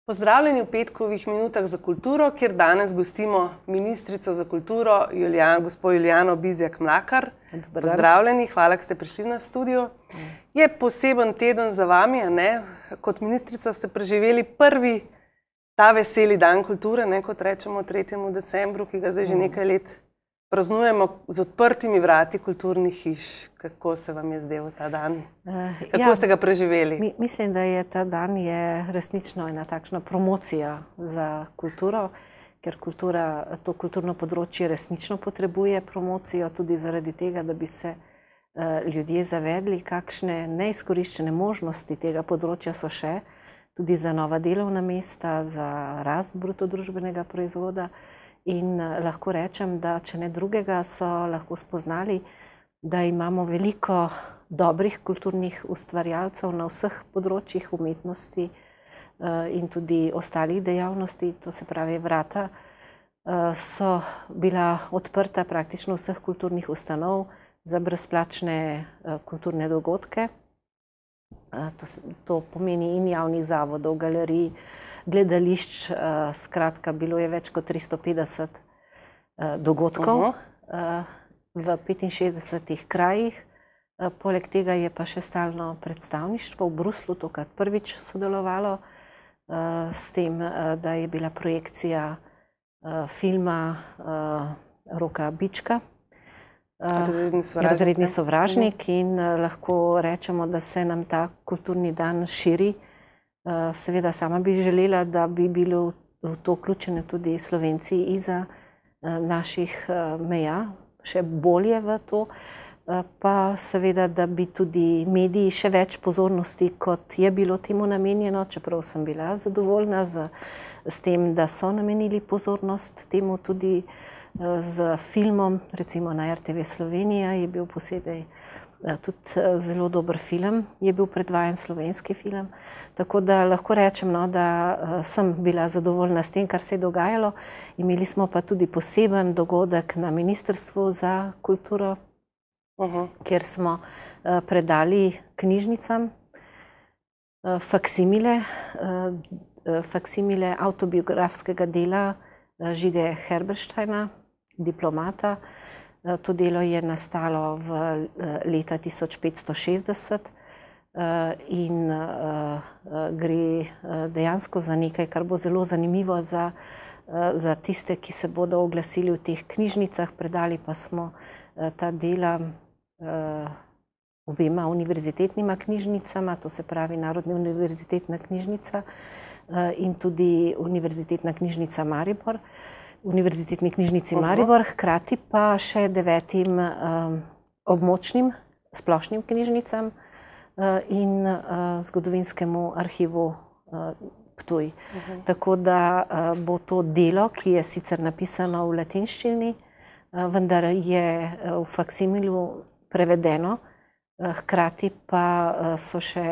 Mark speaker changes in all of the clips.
Speaker 1: Pozdravljeni v petkovih minutah za kulturo, kjer danes gostimo ministrico za kulturo, gospo Julijano Bizjak-Mlakar. Pozdravljeni, hvala, da ste prišli na studio. Je poseben teden za vami, a ne? Kot ministrica ste preživeli prvi ta veseli dan kulture, ne, kot rečemo 3. decembru, ki ga zdaj že nekaj let praznujemo z odprtimi vrati kulturnih hiš. Kako se vam je zdel ta dan? Kako ste ga preživeli?
Speaker 2: Mislim, da je ta dan resnično ena takšna promocija za kulturo, ker to kulturno področje resnično potrebuje promocijo, tudi zaradi tega, da bi se ljudje zavedli, kakšne neizkoriščene možnosti tega področja so še, tudi za nova delovna mesta, za rast bruto družbenega proizvoda. In lahko rečem, da če ne drugega, so lahko spoznali, da imamo veliko dobrih kulturnih ustvarjalcev na vseh področjih umetnosti in tudi ostalih dejavnosti. To se pravi, vrata so bila odprta praktično vseh kulturnih ustanov za brezplačne kulturne dogodke. To pomeni in javnih zavodov, galerij, gledališč, skratka, bilo je več kot 350 dogodkov v 65 krajih. Poleg tega je pa še stalno predstavništvo v Bruslu, tokrat prvič sodelovalo s tem, da je bila projekcija filma Roka Bička, Razredni sovražnik, in lahko rečemo, da se nam ta kulturni dan širi. Seveda sama bi želela, da bi bili v to vključeni tudi Slovenci izza naših meja, še bolje v to, pa seveda, da bi tudi mediji še več pozornosti, kot je bilo temu namenjeno, čeprav sem bila zadovoljna s tem, da so namenili pozornost temu tudi z filmom, recimo na RTV Slovenija je bil posebej tudi zelo dober film, je bil predvajan slovenski film, tako da lahko rečem, da sem bila zadovoljna s tem, kar se je dogajalo. Imeli smo pa tudi poseben dogodek na Ministrstvu za kulturo, kjer smo predali knjižnicam faksimile avtobiografskega dela Žige Herbersteina, diplomata. To delo je nastalo v leta 1560 in gre dejansko za nekaj, kar bo zelo zanimivo za tiste, ki se bodo oglasili v teh knjižnicah. Predali pa smo ta dela obema univerzitetnima knjižnicama, to se pravi Narodna univerzitetna knjižnica in tudi Univerzitetna knjižnica Maribor. Univerzitetni knjižnici Maribor, hkrati pa še 9 območnim splošnim knjižnicam in zgodovinskemu arhivu Ptuj. Tako da bo to delo, ki je sicer napisano v latinščini, vendar je v faksimilu prevedeno, hkrati pa so še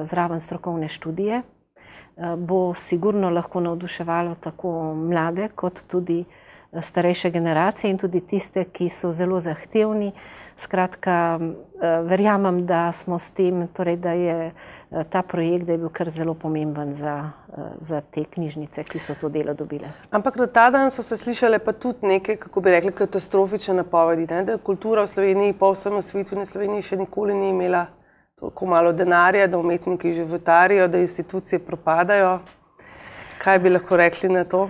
Speaker 2: zraven strokovne študije. Bo sigurno lahko navduševalo tako mlade kot tudi starejše generacije in tudi tiste, ki so zelo zahtevni. Skratka, verjamem, da smo s tem, torej da je ta projekt, da je bil kar zelo pomemben za te knjižnice, ki so to delo dobile. Ampak
Speaker 1: na ta dan so se slišale pa tudi neke, kako bi rekli, katastrofične napovedi, da kultura v Sloveniji, po vsem svetu in Sloveniji še nikoli ni imela toliko malo denarja, da umetniki životarijo, da institucije propadajo. Kaj bi lahko rekli na to?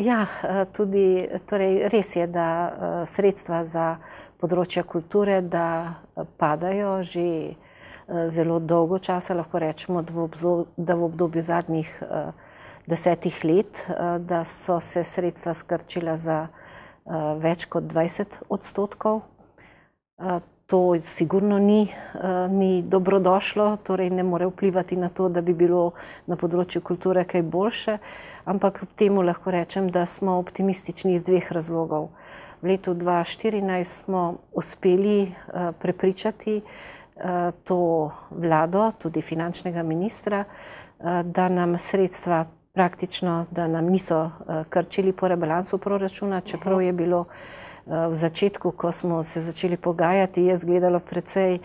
Speaker 1: Ja, tudi, torej res je, da sredstva za področja kulture, da padajo že zelo dolgo časa, lahko rečemo, da v obdobju zadnjih 10 let, da so se sredstva skrčila za več kot 20%. To sigurno ni dobrodošlo, torej ne more vplivati na to, da bi bilo na področju kulture kaj boljše, ampak temu lahko rečem, da smo optimistični iz 2 razlogov. V letu 2014 smo uspeli prepričati to vlado, tudi finančnega ministra, da nam sredstva praktično, da nam niso krčili po rebalansu proračuna, čeprav je bilo v začetku, ko smo se začeli pogajati, je izgledalo precej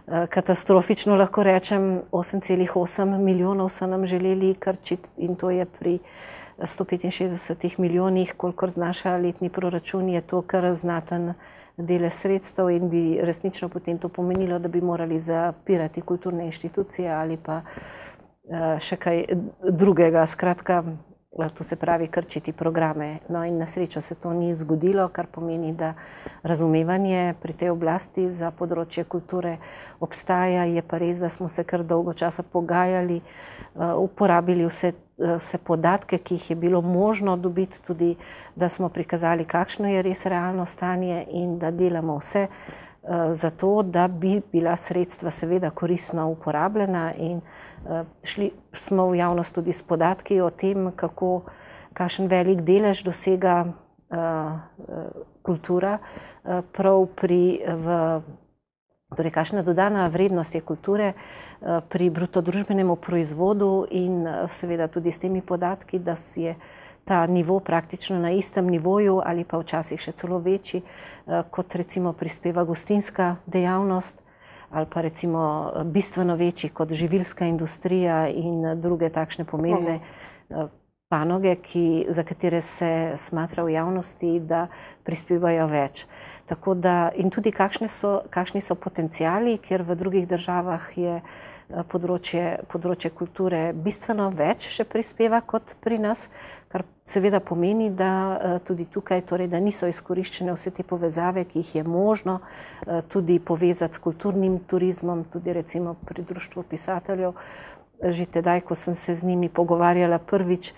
Speaker 2: katastrofično lahko rečem, 8,8 milijonov so nam želeli krčiti in to je pri 165 milijonih, kolikor znaša letni proračun, je to kar znaten delež sredstev in bi resnično potem to pomenilo, da bi morali zapirati kulturne inštitucije ali pa še kaj drugega, skratka, to se pravi krčiti programe. No in na srečo se to ni zgodilo, kar pomeni, da razumevanje pri tej oblasti za področje kulture obstaja. Je pa res, da smo se kar dolgo časa pogajali, uporabili vse podatke, ki jih je bilo možno dobiti, tudi da smo prikazali, kakšno je res realno stanje in da delamo vse za to, da bi bila sredstva seveda koristno uporabljena in šli smo v javnost tudi s podatki o tem, kakšen velik delež dosega kultura prav torej kakšna dodana vrednost je kulture pri bruto družbenemu proizvodu in seveda tudi s temi podatki, da je ta nivo praktično na istem nivoju ali pa včasih še celo večji, kot recimo prispeva gostinska dejavnost ali pa recimo bistveno večji kot živilska industrija in druge takšne pomembne panoge, za katere se smatra v javnosti, da prispevajo več. Tako da, in tudi kakšni so potenciali, ker v drugih državah je področje kulture bistveno več še prispeva kot pri nas, kar seveda pomeni, da tudi tukaj, torej, da niso izkoriščene vse te povezave, ki jih je možno tudi povezati s kulturnim turizmom, tudi recimo pri Društvu pisateljev. Že tedaj, ko sem se z njimi pogovarjala prvič,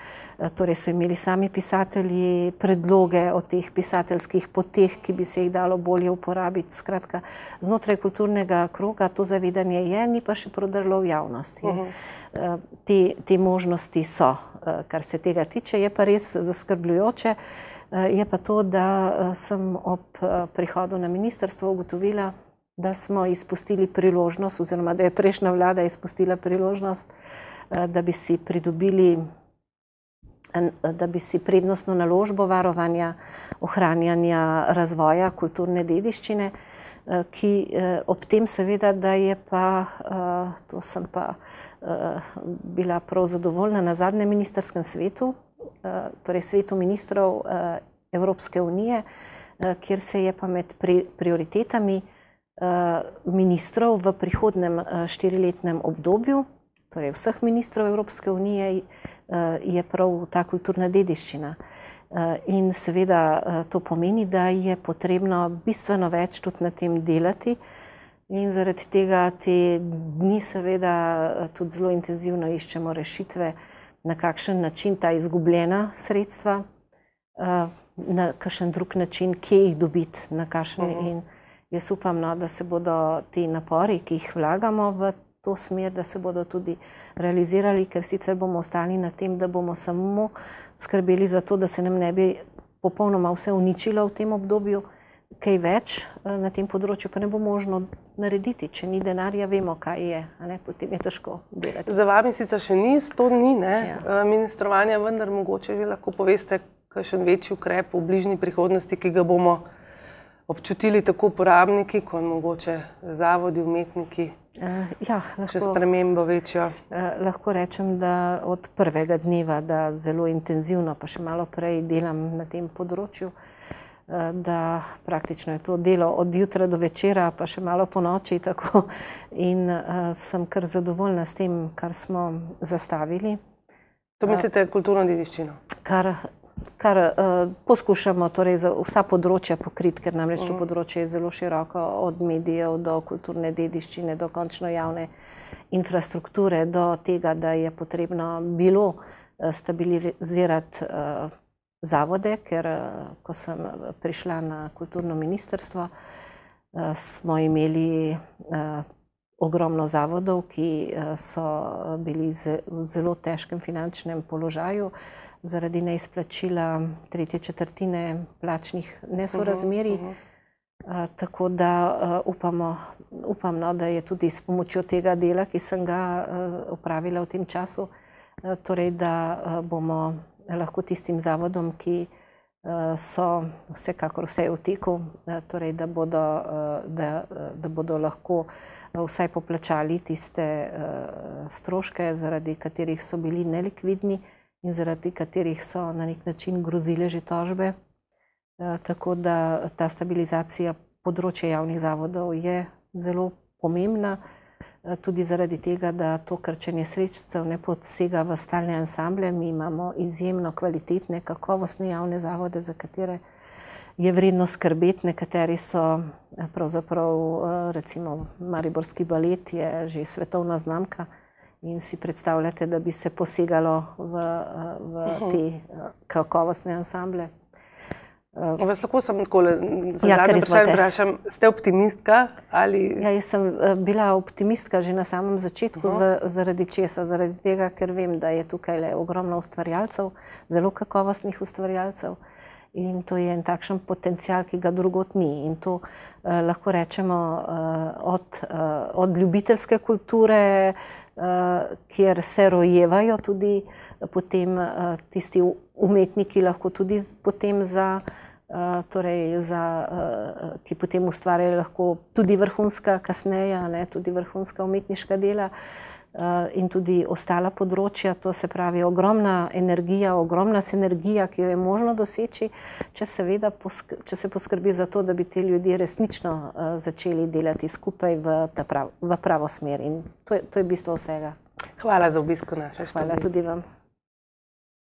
Speaker 2: torej so imeli sami pisatelji predloge o teh pisateljskih poteh, ki bi se jih dalo bolje uporabiti. Skratka, znotraj kulturnega kroga to zavedanje je, ni pa še prodrlo v javnosti. Te možnosti so, kar se tega tiče, je pa res zaskrbljujoče. Je pa to, da sem ob prihodu na ministrstvo ugotovila, da smo izpustili priložnost, oziroma da je prejšnja vlada izpustila priložnost, da bi si prednostno naložbo varovanja, ohranjanja razvoja kulturne dediščine, ki ob tem seveda, da je pa, to sem pa bila prav zadovoljna na zadnjem ministrskem svetu, torej svetu ministrov Evropske unije, kjer se je pa med prioritetami ministrov v prihodnem 4-letnem obdobju, torej vseh ministrov Evropske unije, je prav ta kulturna dediščina. In seveda to pomeni, da je potrebno bistveno več tudi na tem delati in zaradi tega te dni seveda tudi zelo intenzivno iščemo rešitve, na kakšen način ta izgubljena sredstva, na kakšen drug način, kje jih dobiti, na kakšen in jaz upam, da se bodo ti napori, ki jih vlagamo v to smer, da se bodo tudi realizirali, ker sicer bomo ostali na tem, da bomo samo skrbeli za to, da se nam ne bi popolnoma vse uničilo v tem obdobju, kaj več na tem področju pa ne bo možno narediti. Če ni denarja, vemo, kaj je, potem je težko delati.
Speaker 1: Za vami sicer še ni 100 dni ministrovanja, vendar mogoče vi lahko poveste kakšen večji ukrep v bližnji prihodnosti, ki ga bomo občutili tako uporabniki, kot mogoče zavodi, umetniki, še spremembo večjo?
Speaker 2: Lahko rečem, da od prvega dneva, da zelo intenzivno, pa še malo prej delam na tem področju, da praktično je to delo od jutra do večera, pa še malo po noči, tako, in sem kar zadovoljna s tem, kar smo zastavili.
Speaker 1: To mislite kulturno dediščino?
Speaker 2: Kar poskušamo torej za vsa področja pokriti, ker namreč to področje je zelo široko, od medijev do kulturne dediščine, do končno javne infrastrukture, do tega, da je potrebno bilo stabilizirati zavode, ker ko sem prišla na kulturno ministrstvo, smo imeli ogromno zavodov, ki so bili v zelo težkem finančnem položaju zaradi neizplačila 3/4 plačnih nesorazmerij. Tako da upam, da je tudi s pomočjo tega dela, ki sem ga opravila v tem času, torej da bomo lahko tistim zavodom, ki so vsekakor vse v teku, torej da bodo lahko vsaj poplačali tiste stroške, zaradi katerih so bili nelikvidni in zaradi katerih so na nek način grozile že tožbe. Tako da ta stabilizacija področja javnih zavodov je zelo pomembna, tudi zaradi tega, da to krčenje sredstev ne posega v stalne ansamble. Mi imamo izjemno kvalitetne, kakovostne javne zavode, za katere je vredno skrbeti. Nekateri so pravzaprav, recimo Mariborski balet je že svetovna znamka in si predstavljate, da bi se posegalo v te kakovostne ansamble.
Speaker 1: Vas lahko sem takole zadnje vprašanje vprašam, ste optimistka ali?
Speaker 2: Ja, jaz sem bila optimistka že na samem začetku, zaradi česa? Zaradi tega, ker vem, da je tukaj ogromno ustvarjalcev, zelo kakovostnih ustvarjalcev in to je en takšen potencial, ki ga drugot ni. In to lahko rečemo od ljubiteljske kulture, kjer se rojevajo tudi potem tisti umetniki, lahko tudi potem ki potem ustvarjajo lahko tudi vrhunska kasneje, tudi vrhunska umetniška dela in tudi ostala področja. To se pravi ogromna energija, ogromna sinergija, ki jo je možno doseči, če se poskrbi za to, da bi te ljudje resnično začeli delati skupaj v pravo smer. In to je bistvo vsega.
Speaker 1: Hvala za obisk v naše študije.
Speaker 2: Hvala tudi vam.